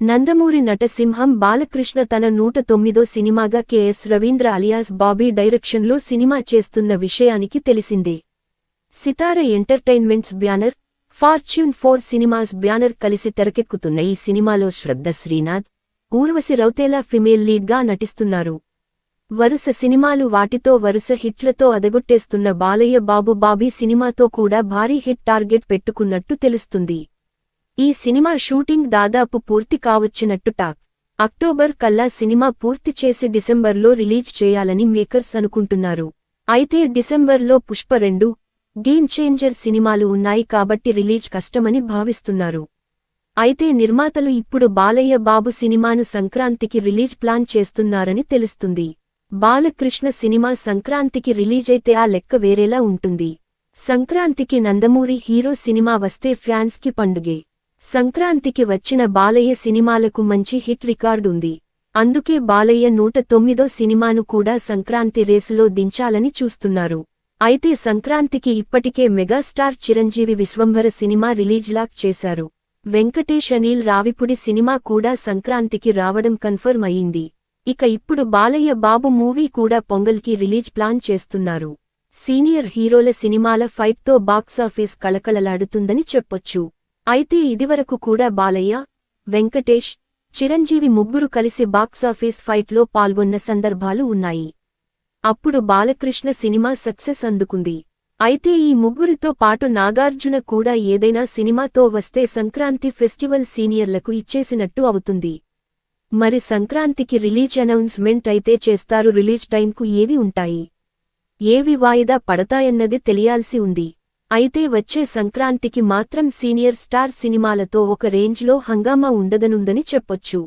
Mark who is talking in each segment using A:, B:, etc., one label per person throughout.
A: నందమూరి నటసింహం బాలకృష్ణ తన 109వ సినిమాగా K S Ravindra alias Bobby డైరెక్షన్లో సినిమా చేస్తున్న విషయానికి తెలిసిందే. Sithara entertainments banner, fortune 4 cinemas banner కలిసి తెరకెక్కుతున్న ఈ సినిమాలో శ్రద్ధ శ్రీనాథ్, ఊర్వశి రౌతేలా ఫిమేల్ లీడ్గా నటిస్తున్నారు. వరుస సినిమాలు వాటితో వరుస హిట్లతో అదగొట్టేస్తున్న బాలయ్య బాబు బాబీ సినిమాతో కూడా భారీ హిట్ టార్గెట్ పెట్టుకున్నట్టు తెలుస్తుంది. ఈ సినిమా షూటింగ్ దాదాపు పూర్తి కావచ్చినట్టు టాక్. అక్టోబర్ కల్లా సినిమా పూర్తి చేసి డిసెంబర్లో రిలీజ్ చేయాలని మేకర్స్ అనుకుంటున్నారు. అయితే డిసెంబర్లో పుష్ప 2, గేమ్ చేంజర్ సినిమాలు ఉన్నాయి కాబట్టి రిలీజ్ కష్టమని భావిస్తున్నారు. అయితే నిర్మాతలు ఇప్పుడు బాలయ్య బాబు సినిమాను సంక్రాంతికి రిలీజ్ ప్లాన్ చేస్తున్నారని తెలుస్తుంది. బాలకృష్ణ సినిమా సంక్రాంతికి రిలీజైతే ఆ లెక్క వేరేలా ఉంటుంది. సంక్రాంతికి నందమూరి హీరో సినిమా వస్తే ఫ్యాన్స్కి పండుగే. సంక్రాంతికి వచ్చిన బాలయ్య సినిమాలకు మంచి హిట్ రికార్డ్ ఉంది. అందుకే బాలయ్య 109వ సినిమాను కూడా సంక్రాంతి రేసులో దించాలని చూస్తున్నారు. అయితే సంక్రాంతికి ఇప్పటికే megastar Chiranjeevi Vishwambhara cinema release lock చేశారు. వెంకటేష్ అనిల్ రావిపుడి సినిమా కూడా సంక్రాంతికి రావడం కన్ఫర్మ్ అయింది. ఇక ఇప్పుడు బాలయ్య బాబు మూవీ కూడా పొంగల్కి రిలీజ్ ప్లాన్ చేస్తున్నారు. సీనియర్ హీరోల సినిమాల ఫైట్తో బాక్సాఫీస్ కళకళలాడుతుందని చెప్పొచ్చు. అయితే ఇదివరకు కూడా బాలయ్య, వెంకటేష్, చిరంజీవి ముగ్గురు కలిసి బాక్సాఫీస్ ఫైట్లో పాల్గొన్న సందర్భాలు ఉన్నాయి. అప్పుడు బాలకృష్ణ సినిమా సక్సెస్ అందుకుంది. అయితే ఈ ముగ్గురితో పాటు నాగార్జున కూడా ఏదైనా సినిమాతో వస్తే సంక్రాంతి ఫెస్టివల్ సీనియర్లకు ఇచ్చేసినట్టు అవుతుంది. మరి సంక్రాంతికి రిలీజ్ అనౌన్స్మెంట్ అయితే చేస్తారు. రిలీజ్ టైంకు ఏవి ఉంటాయి, ఏవి వాయిదా పడతాయన్నది తెలియాల్సి ఉంది. అయితే వచ్చే సంక్రాంతికి మాత్రం సీనియర్ స్టార్ సినిమాలతో ఒక రేంజ్లో హంగామా ఉండదనుందని చెప్పొచ్చు.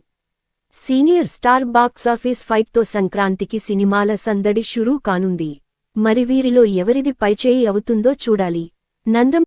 A: సీనియర్ స్టార్ బాక్సాఫీస్ ఫైట్తో సంక్రాంతికి సినిమాల సందడి షురూ కానుంది. మరి వీరిలో ఎవరిది పైచేయి అవుతుందో చూడాలి.